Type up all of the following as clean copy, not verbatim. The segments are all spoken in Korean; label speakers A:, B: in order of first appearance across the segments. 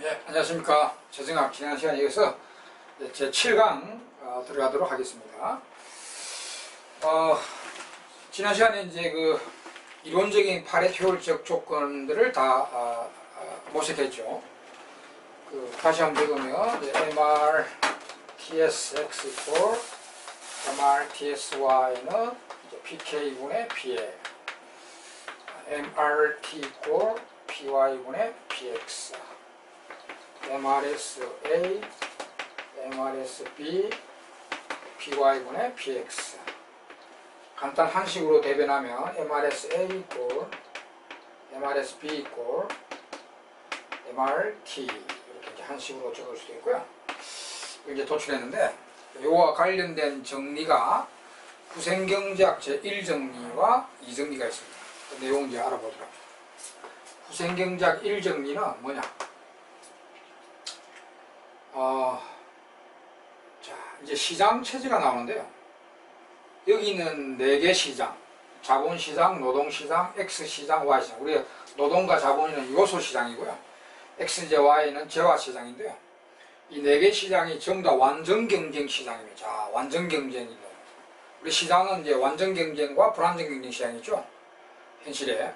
A: 예, 안녕하십니까. 재정학 지난 시간에 이어서 제 7강 들어가도록 하겠습니다. 지난 시간에 이제 그 이론적인 파레토 효율적 조건들을 다 모색했죠. 다시 한번 읽으면 MR TSX equal MR TSY는 PK분의 PL, MRT equal PY분의 PX, MRSA, MRSB, PY분의 PX. 간단 한식으로 대변하면 MRSA equal, MRSB equal, MRT 이렇게 이제 한식으로 적을 수도 있고요. 이제 도출했는데 이와 관련된 정리가 후생경제학 제1정리와 2정리가 있습니다. 그 내용 이제 알아보도록 합니다. 후생경제학 1정리는 뭐냐? 자, 이제 시장 체제가 나오는데요. 여기는 4개 시장, 자본시장, 노동시장, X시장, Y시장. 우리가 노동과 자본이는 요소시장이고요. X제, Y는 재화시장인데요. 이 4개 시장이 전부 다 완전 경쟁 시장입니다. 자, 완전 경쟁이죠. 우리 시장은 이제 완전 경쟁과 불완전 경쟁 시장이죠. 현실에.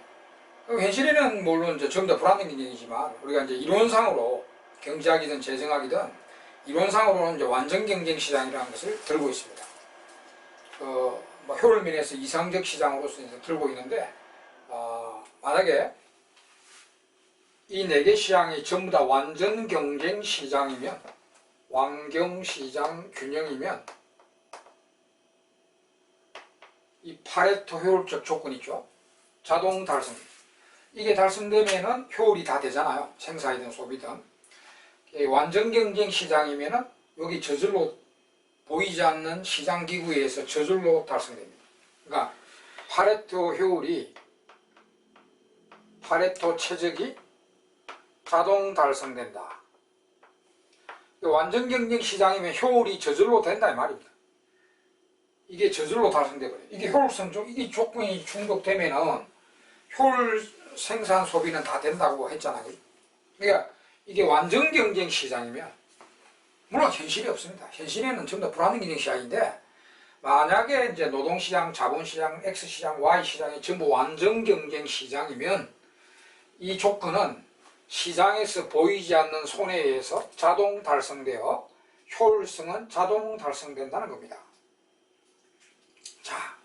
A: 현실에는 물론 이제 전부 다 불완전 경쟁이지만 우리가 이제 이론상으로 경제학이든 재정학이든 이론상으로는 이제 완전 경쟁 시장이라는 것을 들고 있습니다. 효율 면에서 이상적 시장으로서 이제 들고 있는데, 만약에 이 4개 시장이 전부 다 완전 경쟁 시장이면, 완경시장 균형이면, 이 파레토 효율적 조건이 있죠. 자동 달성. 이게 달성되면은 효율이 다 되잖아요. 생산이든 소비든. 완전 경쟁 시장이면은 여기 저절로 보이지 않는 시장 기구에 의해서 저절로 달성됩니다. 그러니까 파레토 효율이, 파레토 최적이 자동 달성된다. 완전 경쟁 시장이면 효율이 저절로 된다 이 말입니다. 이게 저절로 달성돼 버려요. 이게 효율성 이게 조건이 충족되면은 효율 생산 소비는 다 된다고 했잖아요. 그러니까 이게 완전 경쟁 시장이면, 물론 현실이 없습니다. 현실에는 전부 다 불완전 경쟁 시장인데, 만약에 이제 노동시장, 자본시장, X시장, Y시장이 전부 완전 경쟁 시장이면 이 조건은 시장에서 보이지 않는 손에 의해서 자동 달성되어 효율성은 자동 달성된다는 겁니다. 자,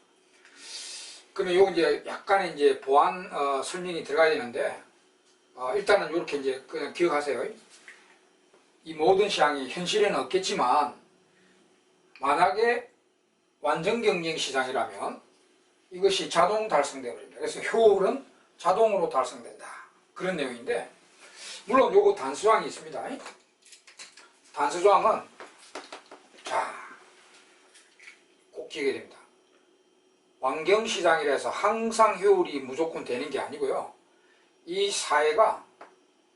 A: 그러면 요거 이제 약간의 이제 보완 설명이 들어가야 되는데, 일단은 이렇게 이제 그냥 기억하세요. 이 모든 시장이 현실에는 없겠지만, 만약에 완전 경쟁 시장이라면 이것이 자동 달성되어 버립니다. 그래서 효율은 자동으로 달성된다. 그런 내용인데, 물론 요거 단수조항이 있습니다. 단수조항은, 자, 꼭 기억해야 됩니다. 완경시장이라 해서 항상 효율이 무조건 되는 게 아니고요. 이 사회가,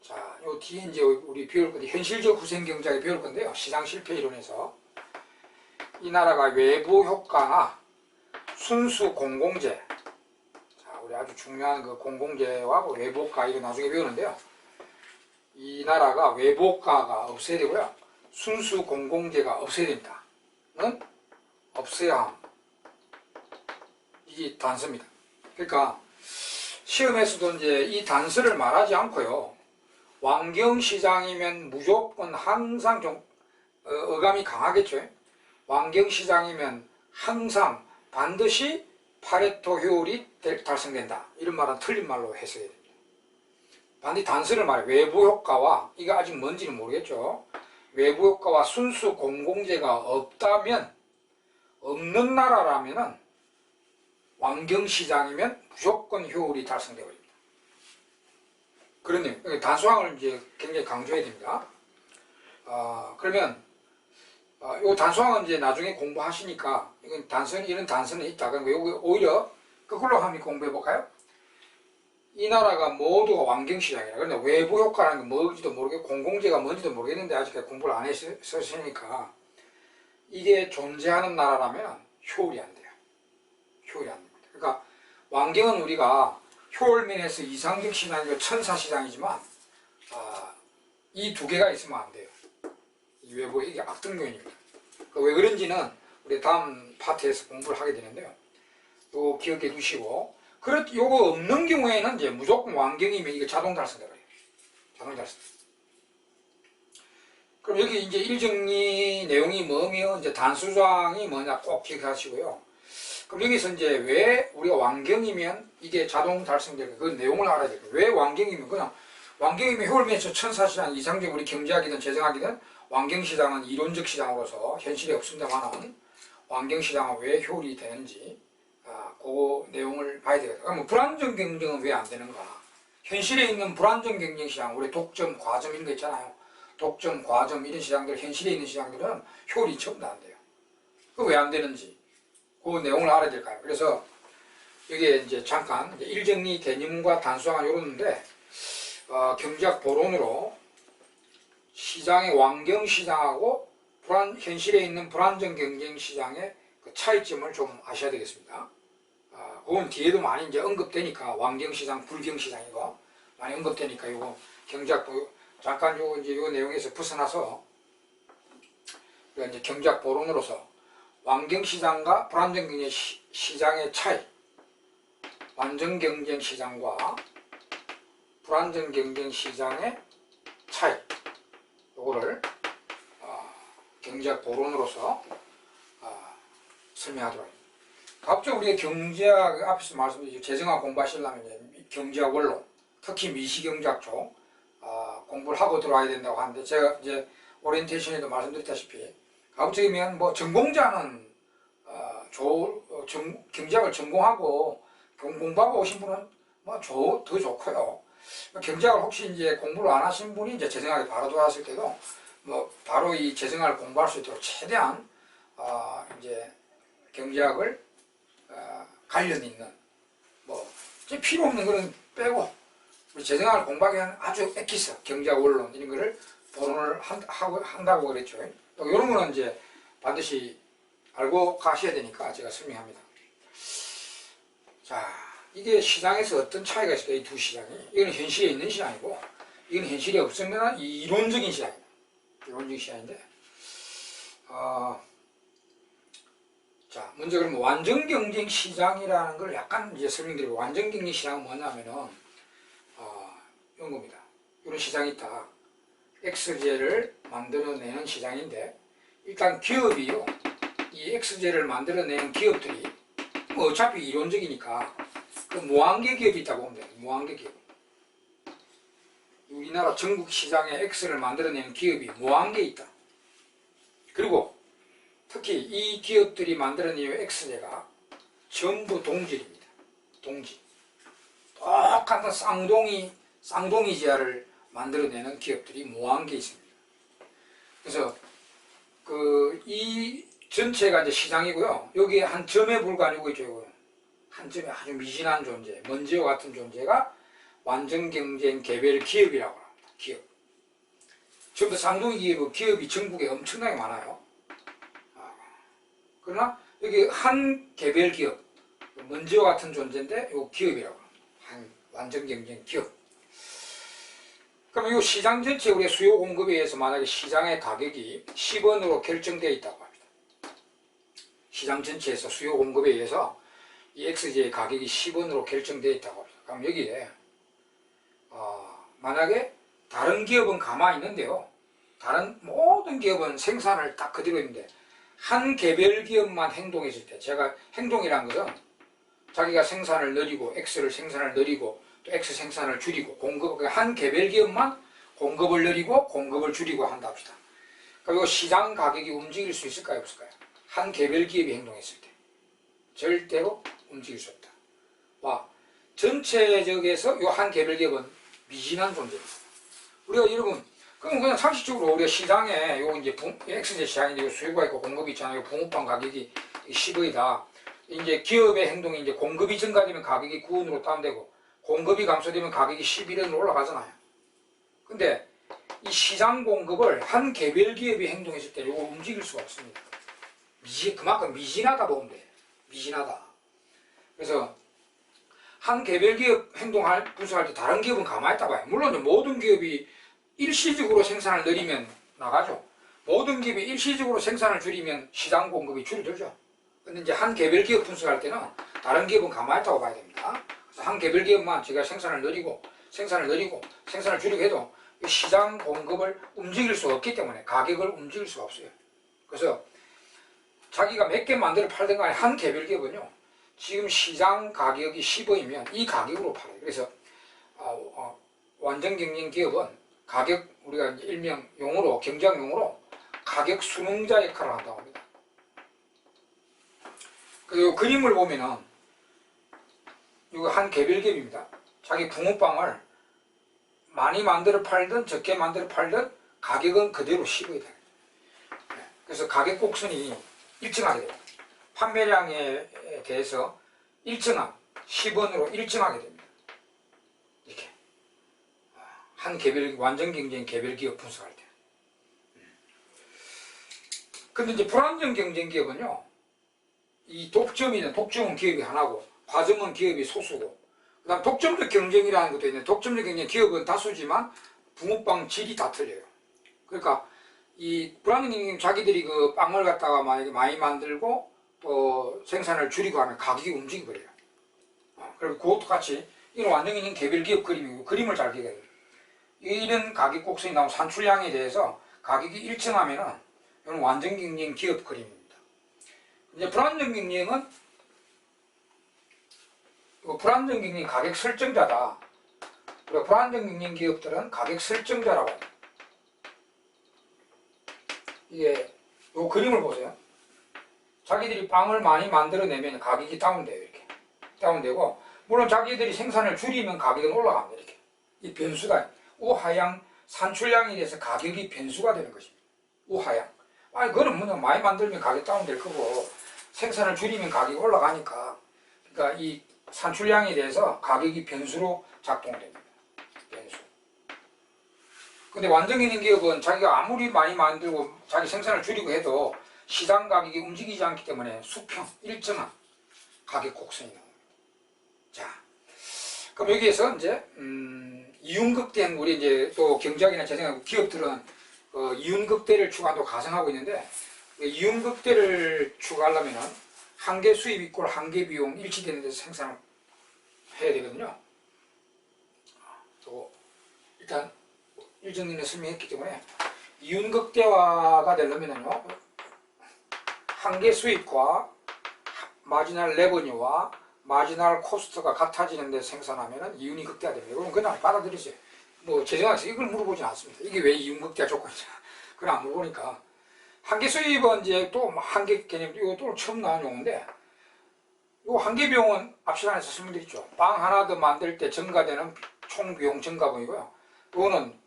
A: 자, 요 뒤에 이제 우리 배울 건데, 현실적 후생경제학에 배울 건데요. 시장 실패 이론에서. 이 나라가 외부 효과나 순수 공공재, 자, 우리 아주 중요한 그 공공재와 외부 효과, 이거 나중에 배우는데요. 이 나라가 외부 효과가 없어야 되고요. 순수 공공재가 없어야 됩니다. 는 없어야 함. 이게 단서입니다. 그러니까 시험에서도 이제 이 단서를 말하지 않고요. 완경시장이면 무조건 항상 좀 어감이 강하겠죠. 완경시장이면 항상 반드시 파레토 효율이 달성된다. 이런 말은 틀린 말로 해석해야 됩니다. 반드시 단서를 말해. 외부 효과와, 이거 아직 뭔지는 모르겠죠. 외부 효과와 순수 공공재가 없다면, 없는 나라라면은 완경시장이면 무조건 효율이 달성되어 버립니다. 그러네요. 단수항을 이제 굉장히 강조해야 됩니다. 그러면 이 단수항은 이제 나중에 공부하시니까, 이건 이런 단서는 있다. 그러니까 요거 오히려 그걸로 한번 공부해 볼까요? 이 나라가 모두가 완경시장이라. 그런데 외부 효과라는 게 뭔지도 모르겠고 공공재가 뭔지도 모르겠는데 아직까지 공부를 안 했으니까, 이게 존재하는 나라라면 효율이 안 돼요. 효율이 안 됩니다. 그러니까 완경은 우리가 효율면에서 이상적 시장이고 천사시장이지만, 이 두 개가 있으면 안 돼요. 이 외부 이게 악등 요인입니다. 왜 그런지는 우리 다음 파트에서 공부를 하게 되는데요. 요 기억해 두시고, 요거 없는 경우에는 이제 무조건 완경이면 이거 자동 달성돼 버려요. 자동 달성. 그럼 여기 이제 일정리 내용이 뭐며 이제 단수조항이 뭐냐 꼭 기억하시고요. 그럼 여기서 이제 왜 우리가 완경이면 이게 자동 달성될까? 그 내용을 알아야 돼요. 왜 완경이면 그냥 완경이면 효율면에서 천사시장 이상적 우리 경제학이든 재정학이든 완경시장은 이론적 시장으로서 현실에 없습니다만은 완경시장은 왜 효율이 되는지 그 내용을 봐야 되거든요. 그럼 불안정 경쟁은 왜 안 되는가? 현실에 있는 불안정 경쟁 시장, 우리 독점, 과점 이런 거 있잖아요. 독점, 과점 이런 시장들, 현실에 있는 시장들은 효율이 전부 안 돼요. 그 왜 안 되는지 그 내용을 알아야 될까요? 그래서 여기에 이제 잠깐 일정리 개념과 단수항을 요러는데 경제학 보론으로 시장의 완경 시장하고 현실에 있는 불안정 경쟁 시장의 그 차이점을 좀 아셔야 되겠습니다. 그건 뒤에도 많이 이제 언급되니까 완경 시장, 불경 시장이고 많이 언급되니까 이거 경제학 잠깐 요 이제 요 내용에서 벗어나서 이제 경제학 보론으로서 완경 시장과 불안정 경쟁 시장의 차이, 완전 경쟁 시장과 불안정 경쟁 시장의 차이, 요거를 경제학 보론으로서 설명하도록 합니다. 앞서 우리가 경제학 앞에서 말씀드린 재정학 공부하시려면 경제학 원론, 특히 미시경제학 쪽 공부를 하고 들어와야 된다고 하는데 제가 이제 오리엔테이션에도 말씀드렸다시피 가급적이면 뭐 전공자는 경제학을 전공하고 공부하고 오신 분은 뭐 더 좋고요. 경제학을 혹시 이제 공부를 안 하신 분이 이제 재정학에 바로 들어왔을 때도 뭐 바로 이 재정학을 공부할 수 있도록 최대한 이제 경제학을 관련 있는 뭐 필요 없는 거는 빼고 우리 재정학을 공부하기 위한 아주 엑기스 경제학 원론 이런 거를 보론을 한다고 그랬죠. 또 이런 거는 이제 반드시 알고 가셔야 되니까 제가 설명합니다. 자, 이게 시장에서 어떤 차이가 있을까? 이 두 시장이. 이건 현실에 있는 시장이고 이건 현실에 없으면 이론적인 시장입니다. 이론적인 시장인데 자, 먼저 그럼 완전 경쟁 시장이라는 걸 약간 이제 설명드리고, 완전 경쟁 시장은 뭐냐면은 이런 겁니다. 이런 시장이 있다. X제를 만들어내는 시장인데 일단 기업이요. 이 X제를 만들어내는 기업들이 뭐 어차피 이론적이니까 그 무한계 기업이 있다고 보면 돼요. 무한계 기업. 우리나라 전국 시장에 X를 만들어내는 기업이 무한계 있다. 그리고 특히 이 기업들이 만들어내는 X제가 전부 동질입니다. 동질. 똑같은 쌍둥이 제화를 만들어내는 기업들이 무한계 있습니다. 그래서 이 전체가 이제 시장이고요. 여기에 한 점에 불과하고 있죠. 한 점에 아주 미진한 존재, 먼지와 같은 존재가 완전 경쟁 개별 기업이라고 합니다. 기업. 전부 쌍둥이 기업이 전국에 엄청나게 많아요. 그러나 여기 한 개별 기업, 먼지와 같은 존재인데 이 기업이라고 합니다. 한 완전 경쟁 기업. 그럼 이 시장 전체 우리의 수요 공급에 의해서 만약에 시장의 가격이 10원으로 결정되어 있다고 합니다. 시장 전체에서 수요 공급에 의해서 이 X제의 가격이 10원으로 결정되어 있다고 합니다. 그럼 여기에 만약에 다른 기업은 가만히 있는데요. 다른 모든 기업은 생산을 딱 그대로 있는데 한 개별 기업만 행동했을 때, 제가 행동이란 것은 자기가 생산을 늘리고 X를 생산을 늘리고 또 X 생산을 줄이고 한 개별 기업만 공급을 늘리고 공급을 줄이고 한다 합시다. 그리고 시장 가격이 움직일 수 있을까요? 없을까요? 한 개별 기업이 행동했을 때 절대로 움직일 수 없다. 전체적에서 이 한 개별 기업은 미진한 존재입니다. 우리가 여러분 그럼 그냥 상식적으로 우리가 시장에 요 이제 X제 시장인데 수요가 있고 공급이 있잖아요. 붕어빵 가격이 10원이다. 이제 기업의 행동이 이제 공급이 증가되면 가격이 9원으로 다운되고 공급이 감소되면 가격이 11원으로 올라가잖아요. 근데 이 시장 공급을 한 개별 기업이 행동했을 때 이거 움직일 수가 없습니다. 그만큼 미진하다 보면 돼. 미진하다. 그래서 한 개별 기업 분석할 때 다른 기업은 가만히 있다 봐요. 물론 모든 기업이 일시적으로 생산을 늘리면 나가죠. 모든 기업이 일시적으로 생산을 줄이면 시장 공급이 줄어들죠. 근데 이제 한 개별 기업 분석할 때는 다른 기업은 가만히 있다고 봐야 됩니다. 그래서 한 개별 기업만 제가 생산을 늘리고 생산을 줄이고 해도 시장 공급을 움직일 수 없기 때문에 가격을 움직일 수가 없어요. 그래서 자기가 몇 개 만들어 팔든 간에 한 개별 기업은요, 지금 시장 가격이 10원이면 이 가격으로 팔아요. 그래서 완전 경쟁 기업은 가격, 우리가 이제 일명 용어로, 경제학 용어로 가격 수능자 역할을 한다고 합니다. 그리고 그림을 보면은 이거 한 개별 기업입니다. 자기 붕어빵을 많이 만들어 팔든 적게 만들어 팔든 가격은 그대로 10원이 돼요. 그래서 가격 곡선이 일정하게 됩니다. 판매량에 대해서 일정한 10원으로 일정하게 됩니다. 이렇게 한 개별, 완전 경쟁 개별 기업 분석할 때. 근데 이제 불안정 경쟁 기업은요, 이 독점은 기업이 하나고 과점은 기업이 소수고, 그 다음 독점적 경쟁이라는 것도 있는데, 독점적 경쟁 기업은 다수지만 붕어빵 질이 다 틀려요. 그러니까 이 불안정 경쟁 자기들이 그 빵을 갖다가 만약에 많이 만들고 또 생산을 줄이고 하면 가격이 움직여버려요. 그리고 그것도 같이 이건 완전히 있는 개별 기업 그림이고, 그림을 잘 그려야 돼요. 이런 가격 곡선이 나온 산출량에 대해서 가격이 일정하면은 이건 완전 경쟁 기업 그림입니다. 이제 불안정 경쟁은 불안정 경쟁 가격 설정자다. 그리고 불안정 경쟁 기업들은 가격 설정자라고 합니다. 이게 요 그림을 보세요. 자기들이 빵을 많이 만들어내면 가격이 다운돼요. 이렇게 다운되고, 물론 자기들이 생산을 줄이면 가격은 올라갑니다. 이렇게 이 변수가 우하향 산출량에 대해서 가격이 변수가 되는 것입니다. 우하향. 아니 그거는 뭐냐, 많이 만들면 가격 다운될 거고 생산을 줄이면 가격이 올라가니까, 그러니까 이 산출량에 대해서 가격이 변수로 작동됩니다. 변수. 근데 완전 경쟁 기업은 자기가 아무리 많이 만들고 자기 생산을 줄이고 해도 시장 가격이 움직이지 않기 때문에 수평, 일정한 가격 곡선이 나옵니다. 자, 그럼 여기에서 이제 이윤극대는 우리 이제 또 경제학이나 재생학 기업들은 이윤극대를 추구한다고 가정하고 있는데, 이윤극대를 추구하려면은 한계 수입 이꼴 한계 비용 일치되는 데서 생산을 해야 되거든요. 또 일단 일정인에 설명했기 때문에 이윤극대화가 되려면은요, 한계 수입과 마지널 레버뉴와 마지널 코스트가 같아지는 데 생산하면은 이윤이 극대화됩니다. 그럼 그냥 받아들이세요. 뭐 재정학에서 이걸 물어보진 않습니다. 이게 왜 이윤 극대화 조건이냐, 그걸 안 물어보니까. 한계 수입은 이제 또 한계 개념, 이거 또 처음 나온 용어인데, 이 한계 비용은 앞 시간에서 설명드렸죠. 빵 하나 더 만들 때 증가되는 총 비용 증가분이고요. 이거는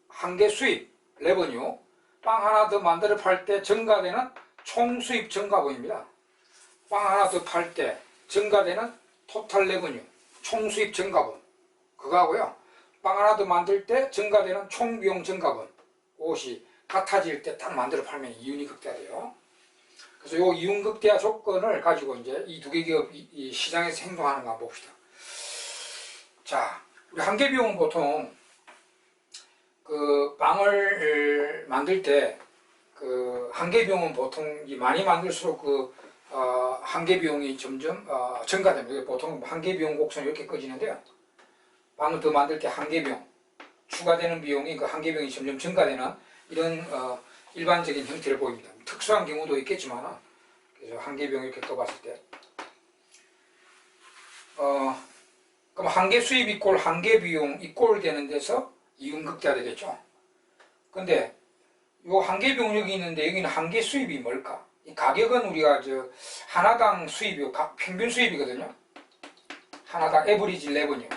A: 한계 수입 레버뉴, 빵 하나 더 만들어 팔 때 증가되는 총 수입 증가분입니다. 빵 하나 더 팔 때 증가되는 토탈 레버뉴, 총 수입 증가분, 그거하고요. 빵 하나 더 만들 때 증가되는 총 비용 증가분, 그것이 같아질 때 딱 만들어 팔면 이윤이 극대화돼요. 그래서 이 이윤 극대화 조건을 가지고 이제 이 두 개 기업이 이 시장에서 행동하는 거 한번 봅시다. 자, 우리 한계 비용은 보통 그 빵을 만들 때 그 한계 비용은 보통 많이 만들수록 그 한계 비용이 점점 증가됩니다. 보통 한계 비용 곡선이 이렇게 꺼지는데요. 빵을 더 만들 때 한계 비용, 추가되는 비용이 그 한계 비용이 점점 증가되는 이런 일반적인 형태를 보입니다. 특수한 경우도 있겠지만, 그래서 한계 비용 이렇게 떠봤을 때, 그럼 한계 수입 이꼴 한계 비용 이꼴 되는 데서 이윤 극대화 되겠죠. 근데 요 한계 비용 여기 있는데 여기는 한계 수입이 뭘까? 이 가격은 우리가 하나당 수입이 평균 수입이거든요. 하나당 에버리지 레버뉴.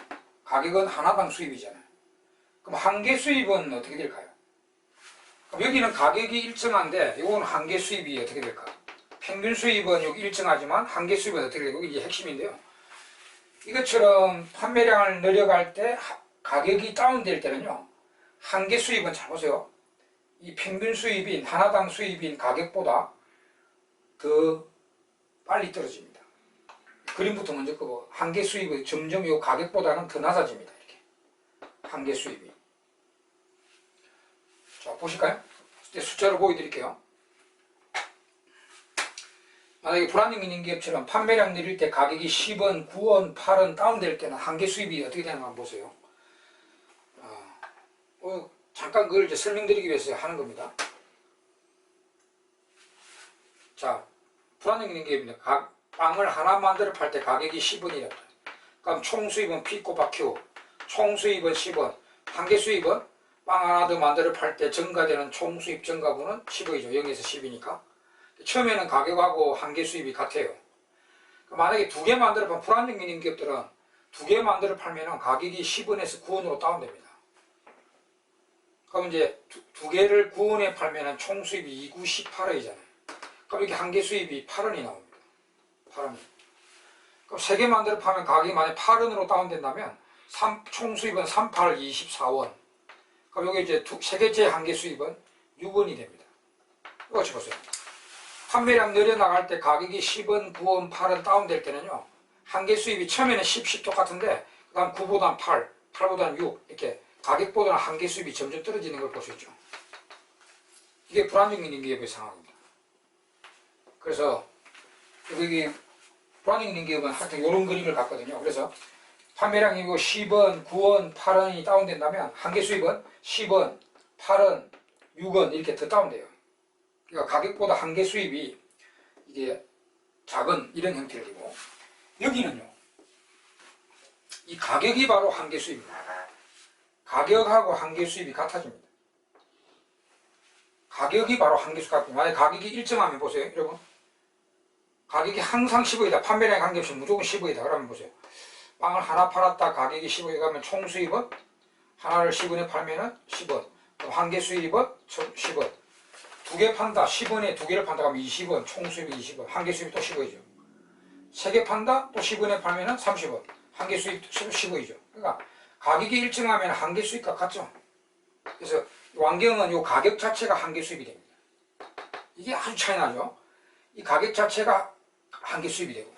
A: 가격은 하나당 수입이잖아요. 그럼 한계 수입은 어떻게 될까요? 그럼 여기는 가격이 일정한데 이건 한계 수입이 어떻게 될까? 평균 수입은 여기 일정하지만 한계 수입은 어떻게 될까? 이게 핵심인데요. 이것처럼 판매량을 늘려갈 때 가격이 다운될 때는요, 한계 수입은 잘 보세요. 이 평균 수입인 하나당 수입인 가격보다 더 빨리 떨어집니다. 그림부터 먼저 끄고 한계 수입이 점점 이 가격보다는 더 낮아집니다. 이렇게 한계 수입이. 보실까요? 숫자로 보여드릴게요. 만약에 불안정기능기업처럼 판매량 내릴 때 가격이 10원, 9원, 8원 다운될 때는 한계 수입이 어떻게 되는가 한번 보세요. 잠깐 그걸 이제 설명드리기 위해서 하는 겁니다. 자, 불안정기능기업입니다. 빵을 하나 만들어 팔 때 가격이 10원이랍니다. 그럼 총 수입은 P 곱하 Q, 총 수입은 10원, 한계 수입은 빵 하나 더 만들어 팔 때 증가되는 총 수입 증가분은 10원이죠. 0에서 10이니까. 처음에는 가격하고 한계 수입이 같아요. 만약에 두 개 만들어 팔면 불안정기능 기업들은 두 개 만들어 팔면 가격이 10원에서 9원으로 다운됩니다. 그럼 이제 두 개를 9원에 팔면 총 수입이 2, 9, 18원이잖아요. 그럼 이렇게 한계 수입이 8원이 나옵니다. 8원. 그럼 세 개 만들어 팔면 가격이 만약 8원으로 다운된다면 총 수입은 3, 8, 24원. 그럼 여기 이제 세 개째 한계 수입은 6원이 됩니다. 이거 같이 보세요. 판매량 늘어나갈 때 가격이 10원, 9원, 8원 다운될 때는요. 한계 수입이 처음에는 10 똑같은데 그 다음 9보다는 8, 8보다는 6 이렇게 가격보다는 한계 수입이 점점 떨어지는 걸 볼 수 있죠. 이게 불안정기능기업의 상황입니다. 그래서 여기 불안정기능기업은 하여튼 이런 그림을 갖거든요. 그래서 판매량이 10원, 9원, 8원이 다운된다면 한계 수입은 10원, 8원, 6원 이렇게 더 다운돼요. 그러니까 가격보다 한계 수입이 이게 작은 이런 형태를 띠고 여기는요. 이 가격이 바로 한계 수입입니다. 가격하고 한계 수입이 같아집니다. 가격이 바로 한계 수입 같고 만약 가격이 일정하면 보세요. 여러분. 가격이 항상 10원이다. 판매량 한계 없이 무조건 10원이다. 그러면 보세요. 빵을 하나 팔았다 가격이 10원에 가면 총 수입은 하나를 10원에 팔면은 10원. 그럼 한계 수입은 10원. 두 개 판다 10원에 두 개를 판다 그러면 20원. 총 수입이 20원. 한계 수입이 또 10원이죠. 세 개 판다 또 10원에 팔면은 30원. 한계 수입 10원이죠. 그러니까 가격이 일정하면 한계 수입과 같죠. 그래서 완경은 이 가격 자체가 한계 수입이 됩니다. 이게 아주 차이 나죠. 이 가격 자체가 한계 수입이 되고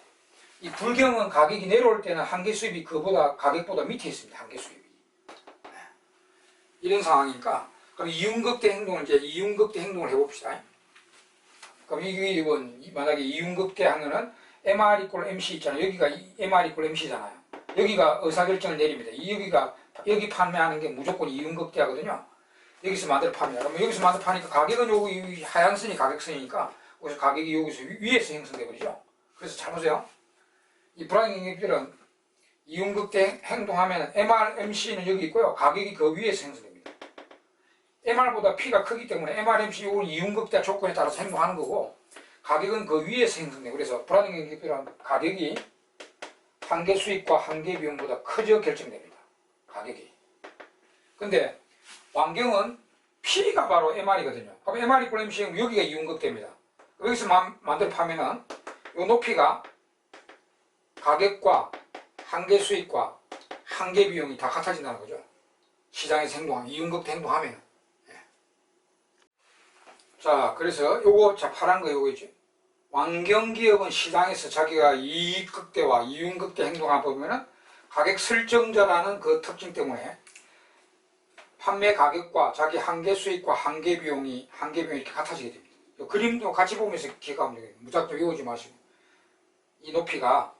A: 이 불경은 가격이 내려올 때는 한계 수입이 그보다 가격보다 밑에 있습니다. 한계 수입이. 이런 상황이니까 그럼 이윤극대 행동을 이제 이윤극대 행동을 해봅시다. 그럼 이건 만약에 이윤극대 하면은 MR = MC 있잖아요. 여기가 MR = MC잖아요. 여기가 의사결정을 내립니다. 여기 판매하는 게 무조건 이윤극대 하거든요. 여기서 만들어 팝니다. 그러면 여기서 만들어 파니까 가격은 여기 하얀 선이 가격선이니까 그래서 가격이 여기서 위에서 형성돼 버리죠. 그래서 잘 보세요. 이 불안정기능기업들은 이윤극대 행동하면 MR, MC는 여기 있고요. 가격이 그 위에서 형성됩니다. MR보다 P가 크기 때문에 MR, MC 이건 이윤극대 조건에 따라서 행동하는 거고 가격은 그 위에서 형성돼요. 그래서 불안정기능기업들은 가격이 한계 수입과 한계 비용보다 크게 결정됩니다. 가격이. 근데 완경은 P가 바로 MR이거든요. 그럼 MR = MC는 여기가 이윤극대입니다. 여기서 만들어 파면은 이 높이가 가격과 한계 수익과 한계 비용이 다 같아진다는 거죠. 시장에서 행동하면, 이윤극대 행동하면. 예. 자, 그래서 요거, 파란 거 요거 있죠. 완경기업은 시장에서 자기가 이익극대와 이윤극대 행동하다 보면은 가격 설정자라는 그 특징 때문에 판매 가격과 자기 한계 수익과 한계 비용이 이렇게 같아지게 됩니다. 그림도 같이 보면서 기억하면 되겠네요. 무작정 외우지 마시고. 이 높이가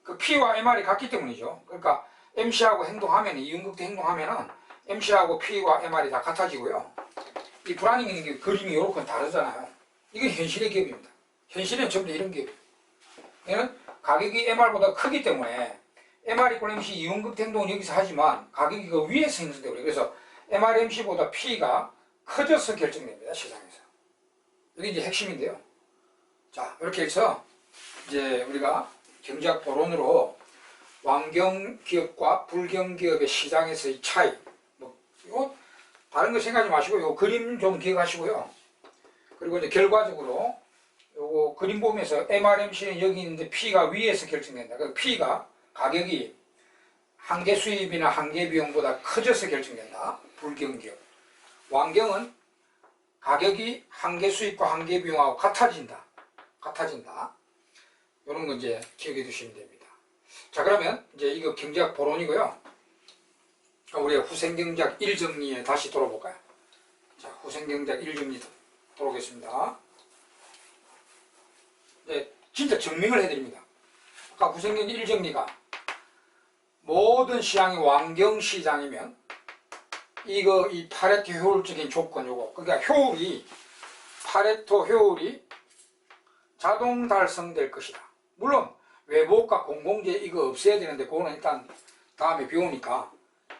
A: 그 P와 MR이 같기 때문이죠. 그러니까 MC하고 행동하면, 이윤극대 행동하면은 MC하고 P와 MR이 다 같아지고요. 이 불안정기능 그림이 요렇게 다르잖아요. 이게 현실의 기업입니다. 현실은 전부 다 이런 기업이에요. 얘는 가격이 MR보다 크기 때문에 MR = MC 이윤극대 행동은 여기서 하지만 가격이 그 위에서 형성되고 그래서 MR, MC보다 P가 커져서 결정됩니다. 시장에서. 이게 이제 핵심인데요. 자, 이렇게 해서 이제 우리가 경제학 보론으로 완경기업과 불경기업의 시장에서의 차이, 이거 다른 거 생각하지 마시고 요 그림 좀 기억하시고요. 그리고 이제 결과적으로 요거 그림 보면서 MRMC는 여기 있는데 P가 위에서 결정된다. 그 P가 가격이 한계 수입이나 한계 비용보다 커져서 결정된다. 불경기업. 완경은 가격이 한계 수입과 한계 비용하고 같아진다. 이런 거 이제 기억해 두시면 됩니다. 자, 그러면 이제 이거 경제학 보론이고요. 우리가 후생경제학 1정리에 다시 돌아볼까요? 자, 후생경작 1정리 들어오겠습니다. 네, 진짜 증명을 해드립니다. 아까 후생경작 1정리가 모든 시장이 완경시장이면 이 파레토 효율적인 조건 요거, 그러니까 효율이 파레토 효율이 자동 달성될 것이다. 물론 외부효과 공공재 이거 없애야 되는데 그거는 일단 다음에 배우니까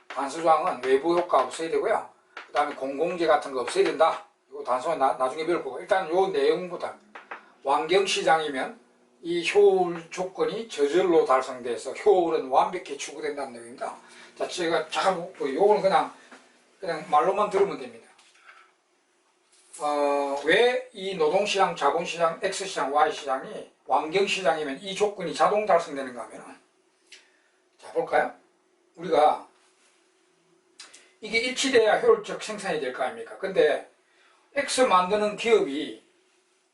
A: 단서조항은 외부효과 없애야 되고요. 그 다음에 공공재 같은 거 없애야 된다. 이거 단서는 나중에 배울 거고, 일단 요 내용보다 완경시장이면 이 효율 조건이 저절로 달성돼서 효율은 완벽히 추구된다는 내용입니다. 자, 제가 잠깐 요거는 그냥 말로만 들으면 됩니다. 왜 이 노동시장, 자본시장, X시장, Y시장이 완경시장이면 이 조건이 자동 달성되는가 하면, 자, 볼까요? 우리가 이게 일치돼야 효율적 생산이 될 거 아닙니까? 근데 X 만드는 기업이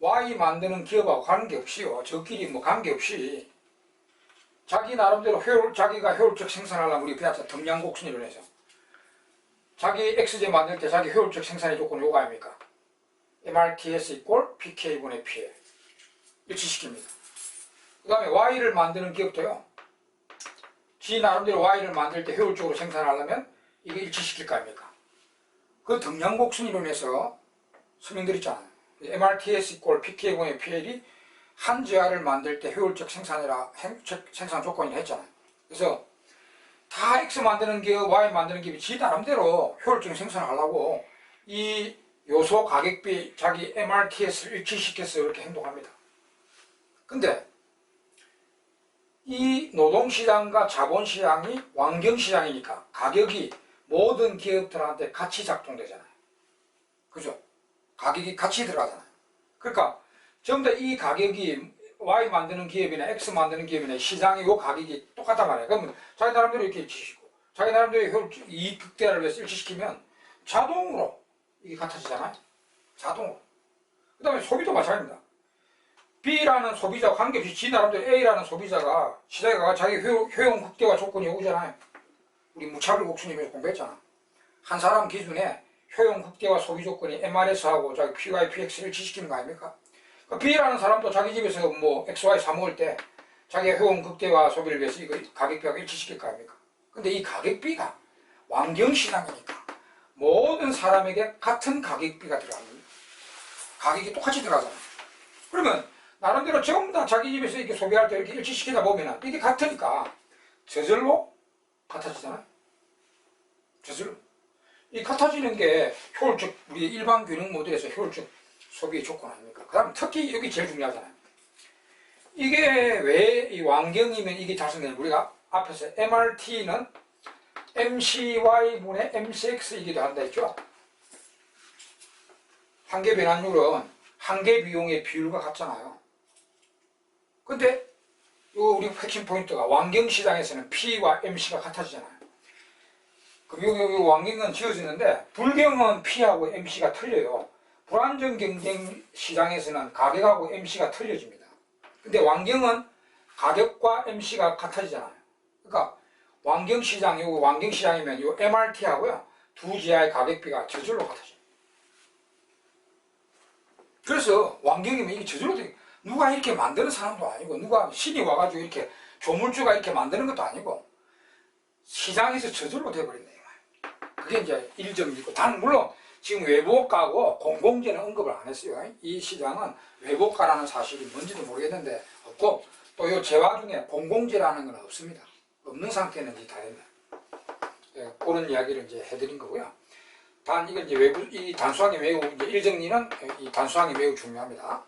A: Y 만드는 기업하고 관계없이요, 저끼리 뭐 관계없이 자기 나름대로 자기가 효율적 생산하려면 우리 배웠죠. 등량곡순이를 해서 자기 X제 만들 때 자기 효율적 생산의 조건이 요거 아닙니까? MRTS 이꼴 PK분의 PL 일치시킵니다. 그 다음에 Y를 만드는 기업도요, 지 나름대로 Y를 만들 때 효율적으로 생산하려면 이게 일치시킬 거 아닙니까? 그 등량곡순 이론에서 설명드렸잖아요. MRTS 이꼴 PK분의 PL이 한 재화를 만들 때 효율적 생산 조건이라 했잖아요. 그래서 다 X 만드는 기업, Y 만드는 기업이 지 나름대로 효율적인 생산을 하려고 이 요소 가격비 자기 MRTS를 일치시켜서 이렇게 행동합니다. 근데 이 노동시장과 자본시장이 완경시장이니까 가격이 모든 기업들한테 같이 작동되잖아요. 그죠? 가격이 같이 들어가잖아요. 그러니까 전부 다 이 가격이 Y 만드는 기업이나 X 만드는 기업이나 시장의 요 가격이 똑같단 말이에요. 그러면 자기 나름대로 이렇게 일치시키고 자기 나름대로 이익 극대화를 위해서 일치시키면 자동으로 이게 같아지잖아요. 자동으로. 그 다음에 소비도 마찬가지입니다. B라는 소비자와 관계없이 지 나름대로 A라는 소비자가 시장에 가서 자기 효용 극대화 조건이 오잖아요. 우리 무차별 곡순이면서 공부했잖아. 한 사람 기준에 효용 극대화 소비 조건이 MRS하고 자기 PY, PX를 일치시키는 거 아닙니까? B라는 사람도 자기 집에서 뭐 XY 사 먹을 때 자기 효용 극대화 소비를 위해서 이거 가격비하고 일치시킬 거 아닙니까? 근데 이 가격비가 완경시장이니까 모든 사람에게 같은 가격비가 들어갑니다. 가격이 똑같이 들어가잖아요. 그러면 나름대로 전부 다 자기 집에서 이렇게 소비할 때 이렇게 일치시키다 보면 이게 같으니까 저절로 같아지잖아요. 저절로. 이 같아지는 게 효율적, 우리 일반 균형 모델에서 효율적 소비의 조건 아닙니까? 그 다음 특히 여기 제일 중요하잖아요. 이게 왜 이 완경이면 이게 달성되는, 우리가 앞에서 MRT는 MCY분의 MCX이기도 한다 했죠. 한계 변환율은 한계 비용의 비율과 같잖아요. 근데 요 우리 핵심 포인트가 완경시장에서는 P와 MC가 같아지잖아요. 그럼 요 완경은 지어지는데 불경은 P하고 MC가 틀려요. 불안정 경쟁 시장에서는 가격하고 MC가 틀려집니다. 근데 완경은 가격과 MC가 같아지잖아요. 그러니까 완경시장, 요 완경시장이면 요 MRT하고요, 두 지하의 가격비가 저절로 같아집니다. 그래서 완경이면 이게 저절로 되게, 누가 이렇게 만드는 사람도 아니고, 누가 신이 와가지고 이렇게 조물주가 이렇게 만드는 것도 아니고, 시장에서 저절로 돼버린다. 그게 이제 일정이고, 물론 지금 외부효과하고 공공재는 언급을 안 했어요. 이 시장은 외부효과라는 사실이 뭔지도 모르겠는데 없고, 또 이 재화 중에 공공재라는 건 없습니다. 없는 상태는 이제 다 된다. 예, 그런 이야기를 이제 해드린 거고요. 이건 이제 이 단수항이 매우, 이제 일정리는 이 단수항이 매우 중요합니다.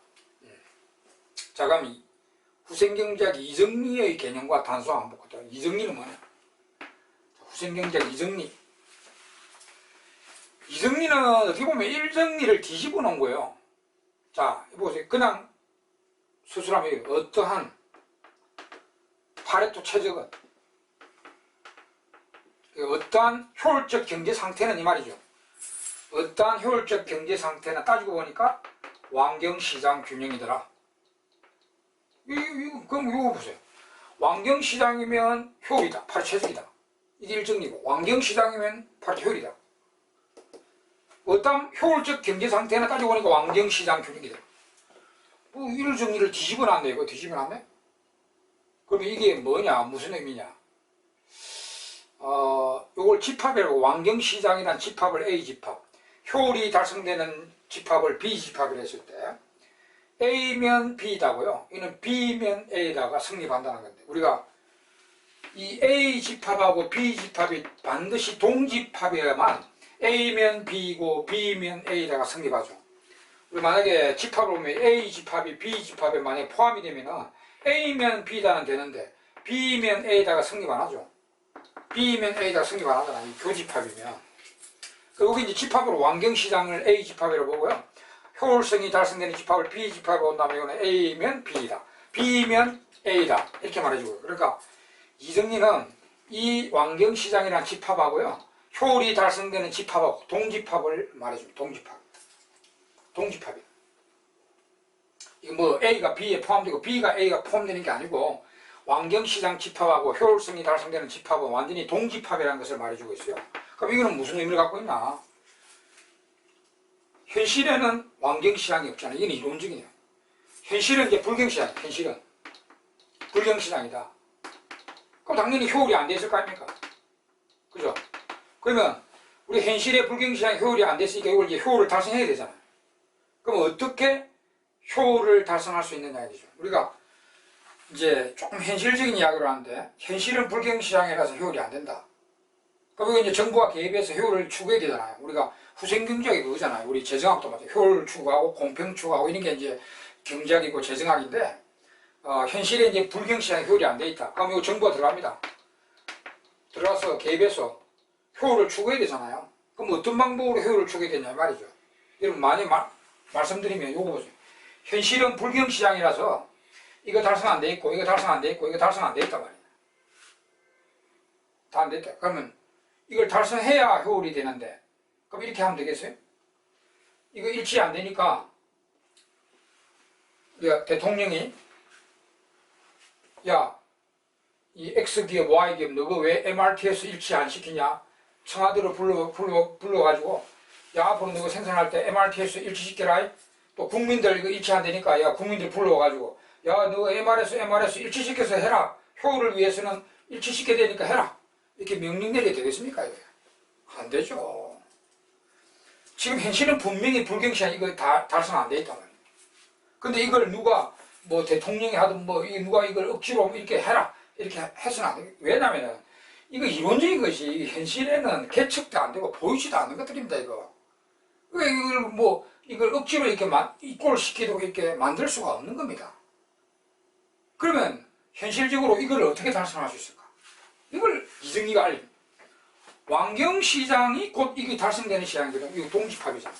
A: 자, 그럼 후생경제학 이정리의 개념과 단수항 한번 볼까요? 이정리는 뭐냐? 후생경제학 이정리. 이정리는 어떻게 보면 일정리를 뒤집어 놓은 거예요. 자, 보세요. 그냥 수술하면 어떠한 파레토 최적은, 어떠한 효율적 경제 상태는 이 말이죠. 어떠한 효율적 경제 상태는 따지고 보니까 완경시장 균형이더라. 그럼 이거 보세요. 완경시장이면 효율이다. 파레토 최적이다. 이게 일정리고, 완경시장이면 파레토 효율이다. 어떤 효율적 경제 상태나 따지고 보니까 왕정시장 균형이다. 뭐 이를 정리를 뒤집어놨네. 이거 뒤집어놨네. 그러면 이게 뭐냐, 무슨 의미냐. 요걸 집합이라고, 왕정시장이란 집합을 A집합, 효율이 달성되는 집합을 B집합이라 했을 때 A면 B다고요. 이는 B면 A다가 성립한다는 건데, 우리가 이 A집합하고 B집합이 반드시 동집합이어야만 A면 B고 B면 A다가 성립하죠. 우리 만약에 집합을 보면 A집합이 B집합에 만약에 포함이 되면 A면 B다는 되는데 B면 A다가 성립 안 하죠. B면 A다가 성립 안 하잖아. 이 교집합이면. 여기 이제 집합으로 왕경시장을 A집합이라고 보고요. 효율성이 달성되는 집합을 B집합으로 온다면 이거는 A면 B다. B면 A다. 이렇게 말해주고요. 그러니까 이정리는 이 왕경시장이라는 집합하고요. 효율이 달성되는 집합하고 동집합을 말해줍니다. 동집합이에요. 이거 뭐 A가 B에 포함되고 B가 A가 포함되는 게 아니고 왕경시장 집합하고 효율성이 달성되는 집합은 완전히 동집합이라는 것을 말해주고 있어요. 그럼 이거는 무슨 의미를 갖고 있나? 현실에는 왕경시장이 없잖아요. 이건 이론적이에요. 현실은 이제 불경시장, 현실은 불경시장이다. 그럼 당연히 효율이 안 됐을 거 아닙니까? 그죠? 그러면 우리 현실의 불경시장 효율이 안 됐으니까 이걸 이제 효율을 달성해야 되잖아요. 그럼 어떻게 효율을 달성할 수 있느냐 이거죠. 우리가 이제 조금 현실적인 이야기를 하는데 현실은 불경시장이라서 효율이 안 된다. 그럼 이거 이제 정부가 개입해서 효율을 추구해야 되잖아요. 우리가 후생경제학이 그거잖아요. 우리 재정학도 마찬가지로 효율을 추구하고 공평 추구하고 이런 게 이제 경제학이고 재정학인데 현실에 이제 불경시장 효율이 안 돼 있다. 그럼 이거 정부가 들어갑니다. 들어가서 개입해서 효율을 추구해야 되잖아요. 그럼 어떤 방법으로 효율을 추구해야 되냐 말이죠. 여러분 많이 말씀드리면 요거 보세요. 현실은 불경시장이라서 이거 달성 안 돼 있고 이거 달성 안 돼 있고 이거 달성 안 돼 있단 말이에요. 다 안 돼 있다. 그러면 이걸 달성해야 효율이 되는데 그럼 이렇게 하면 되겠어요? 이거 일치 안 되니까 대통령이 야, 이 X기업, Y기업 너가 왜 MRTS 일치 안 시키냐? 청와대로 불러가지고 야, 앞으로 너가 생산할 때 MRTS 일치시켜라. 또 국민들 이거 일치 안 되니까 야, 국민들 불러가지고 야, 너가 MRS 일치시켜서 해라. 효율을 위해서는 일치시켜야 되니까 해라. 이렇게 명령 내리게 되겠습니까? 이게? 안 되죠. 지금 현실은 분명히 불경시한 이거 다 달성 안 돼 있단 말이에요. 근데 이걸 누가 뭐 대통령이 하든 뭐 누가 이걸 억지로 이렇게 해라 이렇게 해서는 안 돼요. 왜냐면은 이거 이론적인 것이 현실에는 개척도 안 되고 보이지도 않는 것들입니다. 이거 왜 이걸 억지로 이렇게 이꼴 시키고 이렇게 만들 수가 없는 겁니다. 그러면 현실적으로 이걸 어떻게 달성할 수 있을까? 이걸 이정희가 알립니다. 왕경시장이 곧 이게 달성되는 시장이거든요. 이거 동집합이잖아요.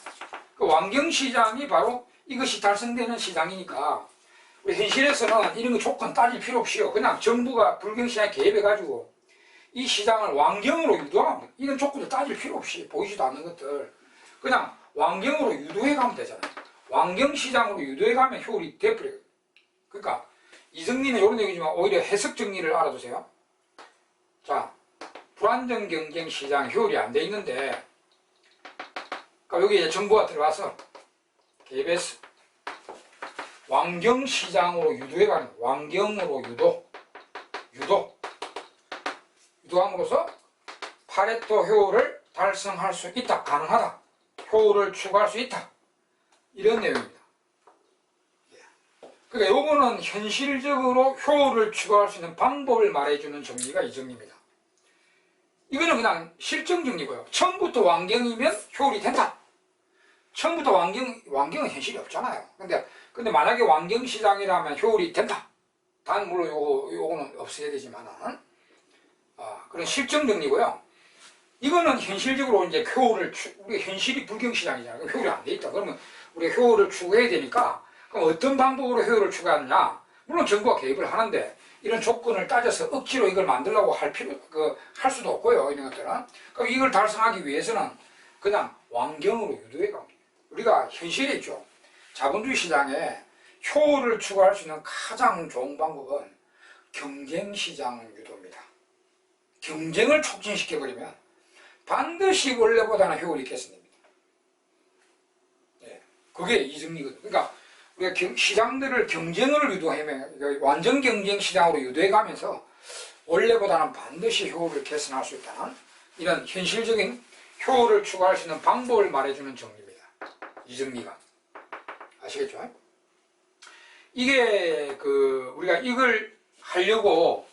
A: 그 왕경시장이 바로 이것이 달성되는 시장이니까 우리 현실에서는 이런 거 조건 따질 필요 없이요. 그냥 정부가 불경시장에 개입해가지고 이 시장을 왕경으로 유도하면 이런 조건도 따질 필요 없이 보이지도 않는 것들 그냥 왕경으로 유도해가면 되잖아요. 왕경시장으로 유도해가면 효율이 돼버려요. 그러니까 이정리는 이런 얘기지만 오히려 해석 정리를 알아두세요. 자, 불안정 경쟁 시장 효율이 안 돼 있는데 그러니까 여기 이제 정부가 들어가서 개입해서 왕경시장으로 유도해가는 왕경으로 유도함으로써 파레토 효율을 달성할 수 있다. 가능하다. 효율을 추구할 수 있다. 이런 내용입니다. 그러니까 요거는 현실적으로 효율을 추구할 수 있는 방법을 말해주는 정리가 이 정리입니다. 이거는 그냥 실정 정리고요. 처음부터 왕경이면 효율이 된다. 처음부터 왕경은 현실이 없잖아요. 근데 만약에 왕경시장이라면 효율이 된다. 단 물론 요거는 없애야 되지만은 그런 실정 정리고요. 이거는 현실적으로 이제 우리 현실이 불경시장이잖아요. 효율이 안 돼 있다. 그러면 우리가 효율을 추구해야 되니까 그럼 어떤 방법으로 효율을 추구하느냐? 물론 정부가 개입을 하는데 이런 조건을 따져서 억지로 이걸 만들려고 할 수도 없고요. 이런 것들은. 그럼 이걸 달성하기 위해서는 그냥 왕경으로 유도해 갑니다. 우리가 현실에 있죠. 자본주의 시장에 효율을 추구할 수 있는 가장 좋은 방법은 경쟁시장 유도입니다. 경쟁을 촉진시켜버리면 반드시 원래보다는 효율이 개선됩니다. 그게 이정리거든. 그러니까 우리가 시장들을 경쟁을 유도하면 완전 경쟁 시장으로 유도해 가면서 원래보다는 반드시 효율을 개선할 수 있다는 이런 현실적인 효율을 추구할 수 있는 방법을 말해주는 정리입니다. 이정리가. 아시겠죠? 이게 우리가 이걸 하려고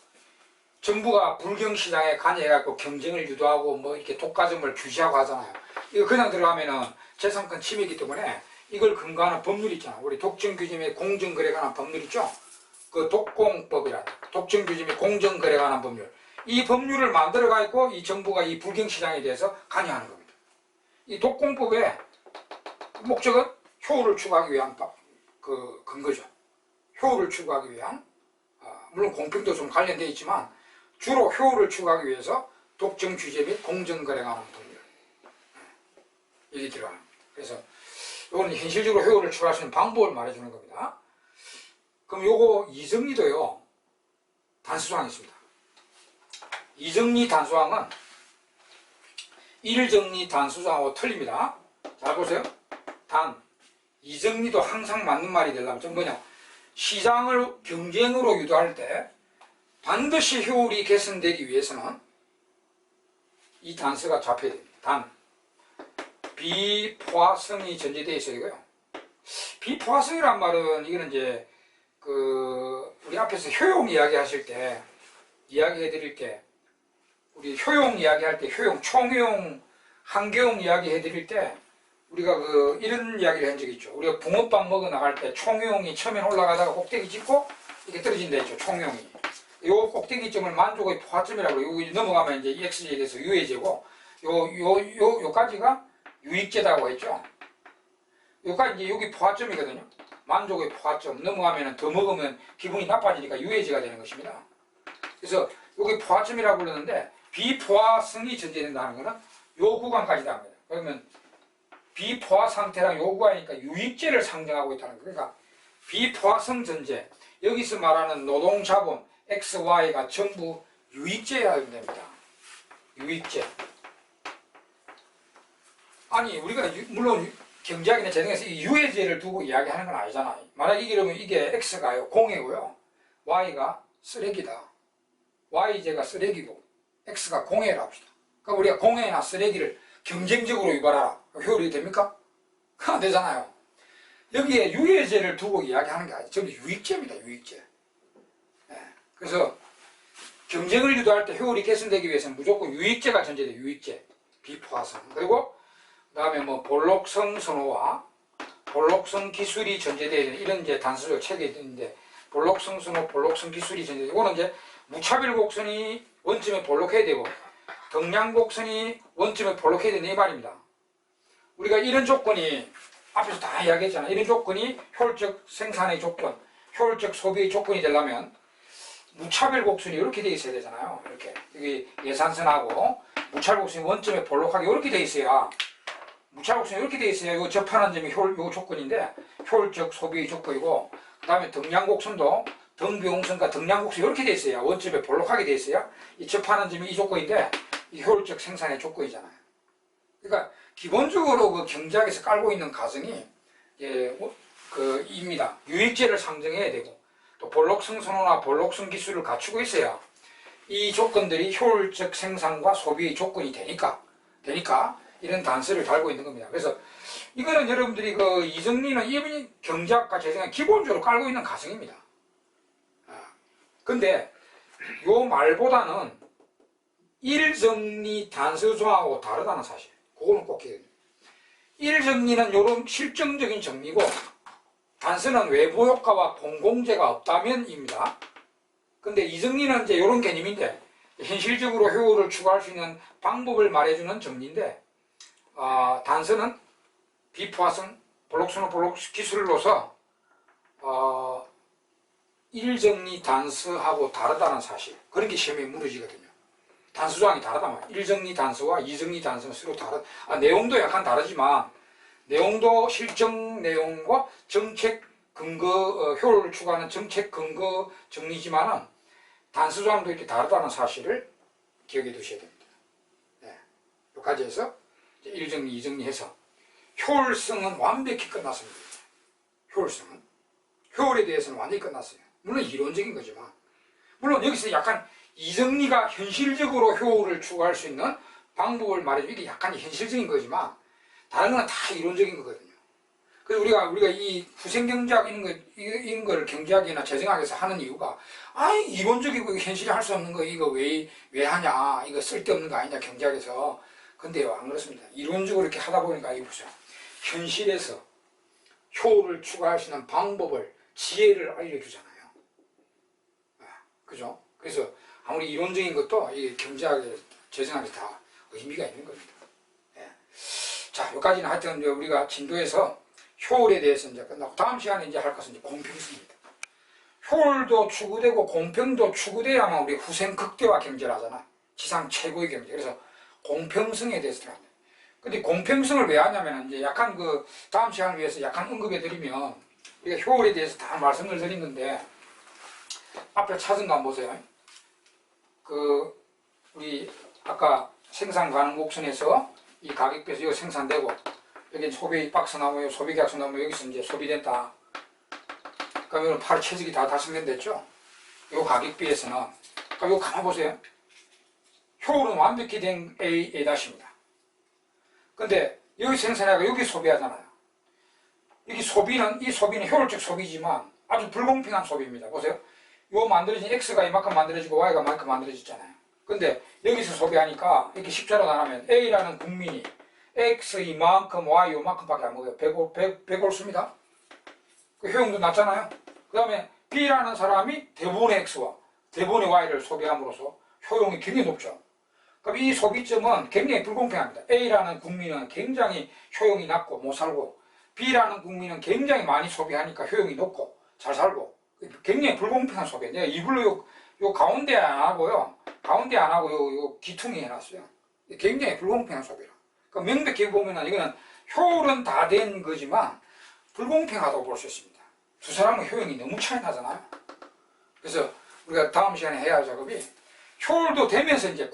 A: 정부가 불경시장에 관여해갖고 경쟁을 유도하고 뭐 이렇게 독과점을 규제하고 하잖아요. 이거 그냥 들어가면은 재산권 침해이기 때문에 이걸 근거하는 법률이 있잖아요. 우리 독점규제 및 공정거래에 관한 법률 있죠? 그 독공법이라는 독점규제 및 공정거래에 관한 법률. 이 법률을 만들어가 있고 이 정부가 이 불경시장에 대해서 관여하는 겁니다. 이 독공법의 목적은 효율을 추구하기 위한 근거죠. 효율을 추구하기 위한, 물론 공평도 좀 관련되어 있지만 주로 효율을 추구하기 위해서 독점규제 및 공정거래에 관한 법률. 이게 들어갑니다. 그래서 이거는 현실적으로 효율을 추구할 수 있는 방법을 말해주는 겁니다. 그럼 요거 이정리도요, 단수조항이 있습니다. 이정리 단수조항은 일정리 단수조항하고 틀립니다. 잘 보세요. 이정리도 항상 맞는 말이 되려면 좀 뭐냐, 시장을 경쟁으로 유도할 때 반드시 효율이 개선되기 위해서는 이 단서가 잡혀야 됩니다. 비포화성이 전제되어 있어야 되고요. 비포화성이란 말은 이거는 이제 우리 앞에서 효용 이야기 하실 때 이야기해 드릴 때 우리 효용 이야기 할 때 효용, 총효용, 한계용 이야기 해 드릴 때 우리가 이런 이야기를 한 적이 있죠. 우리가 붕어빵 먹어 나갈 때 총효용이 처음에 올라가다가 꼭대기 찍고 이렇게 떨어진다 했죠. 총효용이. 요 꼭대기점을 만족의 포화점이라고 그래요. 여기 넘어가면 이제 x제에 대해서 유해제고 요까지가 유익제라고 했죠. 요까지 이제 여기 포화점이거든요. 만족의 포화점. 넘어가면 더 먹으면 기분이 나빠지니까 유해제가 되는 것입니다. 그래서 여기 포화점이라고 부르는데 비포화성이 전제된다는 것은 요 구간까지다 합니다. 그러면 비포화 상태랑 요 구간이니까 유익제를 상정하고 있다는 거예요. 그러니까 비포화성 전제. 여기서 말하는 노동자본 X, Y가 전부 유익제여야 됩니다. 유익제. 아니 우리가 물론 경제학이나 재능에서 이 유해제를 두고 이야기하는 건 아니잖아요. 만약 이러면 이게 X가요 공해고요, Y가 쓰레기다. Y제가 쓰레기고 X가 공해라 합시다. 그러니까 우리가 공해나 쓰레기를 경쟁적으로 유발하라. 효율이 됩니까? 안 되잖아요. 여기에 유해제를 두고 이야기하는 게 아니죠. 전부 유익제입니다. 유익제. 네. 그래서 경쟁을 유도할 때 효율이 개선되기 위해서는 무조건 유익제가 전제돼요. 유익제. 비포화성. 그리고 그 다음에 뭐 볼록성 선호와 볼록성 기술이 전제되어 있는 이런 이제 단서적 책에 있는데 볼록성 선호, 볼록성 기술이 전제되어 이거는 이제 무차별 곡선이 원점에 볼록해야 되고 등량 곡선이 원점에 볼록해야 된다 이 말입니다. 우리가 이런 조건이 앞에서 다 이야기했잖아요. 이런 조건이 효율적 생산의 조건, 효율적 소비의 조건이 되려면 무차별 곡선이 이렇게 돼 있어야 되잖아요. 이렇게 여기 예산선하고 무차별 곡선이 원점에 볼록하게 이렇게 돼 있어야 무차별 곡선이 이렇게 돼 있어야 이거 접하는 점이 요 조건인데 효율적 소비의 조건이고 그 다음에 등량 곡선도 등비용선과 등량 곡선이 이렇게 돼 있어야 원점에 볼록하게 돼 있어야 이 접하는 점이 이 조건인데 이 효율적 생산의 조건이잖아요. 그러니까 기본적으로 그 경제학에서 깔고 있는 가정이 입니다. 유익제를 상정해야 되고 또 볼록성 선호나 볼록성 기술을 갖추고 있어야 이 조건들이 효율적 생산과 소비의 조건이 되니까 이런 단서를 달고 있는 겁니다. 그래서 이거는 여러분들이 이정리는 이미 경제학과 재정학 기본적으로 깔고 있는 가정입니다. 근데 요 말보다는 일정리 단서조항하고 다르다는 사실. 그거는 꼭 기억해야 됩니다. 일정리는 요런 실정적인 정리고 단서는 외부 효과와 공공재가 없다면입니다. 근데 이정리는 이제 요런 개념인데 현실적으로 효율을 추구할 수 있는 방법을 말해주는 정리인데 단서는 비포화성, 볼록선호, 볼록 기술로서 일정리 단서하고 다르다는 사실. 그런 게 시험에 무너지거든요. 단서조항이 다르단 말이에요. 일정리 단서와 이정리 단서는 서로 내용도 약간 다르지만 내용도 실정 내용과 정책 근거, 효율을 추구하는 정책 근거 정리지만은 단서조항도 이렇게 다르다는 사실을 기억해 두셔야 됩니다. 네. 여기까지 해서 일정리, 이정리 해서 효율성은 완벽히 끝났습니다. 효율성은. 효율에 대해서는 완전히 끝났어요. 물론 이론적인 거지만. 물론 여기서 약간 이정리가 현실적으로 효율을 추구할 수 있는 방법을 말해주고 이게 약간 현실적인 거지만 다른 건 다 이론적인 거거든요. 그래서 우리가 이 후생경제학 이런 걸 경제학이나 재정학에서 하는 이유가 이론적이고 현실이 할 수 없는 거 이거 왜 하냐 이거 쓸데없는 거 아니냐 경제학에서. 근데요 안 그렇습니다. 이론적으로 이렇게 하다 보니까 이 보세요. 현실에서 효율을 추구할 수 있는 방법을 지혜를 알려주잖아요. 그죠? 그래서 아무리 이론적인 것도 이 경제학에 재정학에 다 의미가 있는 겁니다. 예. 자, 여기까지는 하여튼 우리가 진도에서 효율에 대해서 이제 끝나고 다음 시간에 이제 할 것은 이제 공평성입니다. 효율도 추구되고 공평도 추구돼야만 우리 후생 극대화 경제를 하잖아. 지상 최고의 경제. 그래서 공평성에 대해서 들어갑니다. 근데 공평성을 왜 하냐면 이제 약간 그 다음 시간을 위해서 약간 언급해 드리면 우리가 효율에 대해서 다 말씀을 드린 건데 앞에 찾은 거 한번 보세요. 우리 아까 생산 가능 곡선에서 이 가격표에서 여기 생산되고 여기 소비 박스 나오고 소비 계약서 나오면 여기서 이제 소비된다. 그러면 바로 체직이 다 달성된댔죠. 이 가격비에서는 그러니까 이거 가만 보세요. 효율은 완벽히 된 A-입니다. 근데 여기 생산하고 여기 소비하잖아요. 이 소비는 효율적 소비지만 아주 불공평한 소비입니다. 보세요. 요 만들어진 X가 이만큼 만들어지고 Y가 이만큼 만들어졌잖아요. 근데 여기서 소비하니까 이렇게 십자로 나누면 A라는 국민이 X 이만큼 Y 요만큼밖에 안 먹어요. 100올수입니다. 그 효용도 낮잖아요. 그 다음에 B라는 사람이 대부분의 X와 대부분의 Y를 소비함으로써 효용이 굉장히 높죠. 그럼 이 소비점은 굉장히 불공평합니다. A라는 국민은 굉장히 효용이 낮고 못 살고 B라는 국민은 굉장히 많이 소비하니까 효용이 높고 잘 살고 굉장히 불공평한 소비예요. 내가 이불로 요 가운데 안 하고요. 가운데 안 하고 요 기퉁이 해놨어요. 굉장히 불공평한 소비라. 그러니까 명백히 보면은 이거는 효율은 다 된 거지만 불공평하다고 볼 수 있습니다. 두 사람의 효용이 너무 차이 나잖아요. 그래서 우리가 다음 시간에 해야 할 작업이 효율도 되면서 이제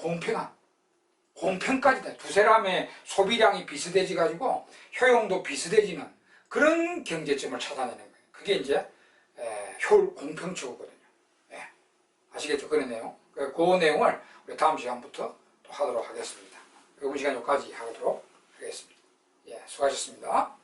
A: 공평까지 돼. 두 사람의 소비량이 비슷해지 가지고 효용도 비슷해지는 그런 경제점을 찾아내는 거예요. 그게 이제 효율 공평 추구거든요. 예. 아시겠죠? 그런 내용. 그 내용을 우리 다음 시간부터 또 하도록 하겠습니다. 이번 시간 여기까지 하도록 하겠습니다. 예, 수고하셨습니다.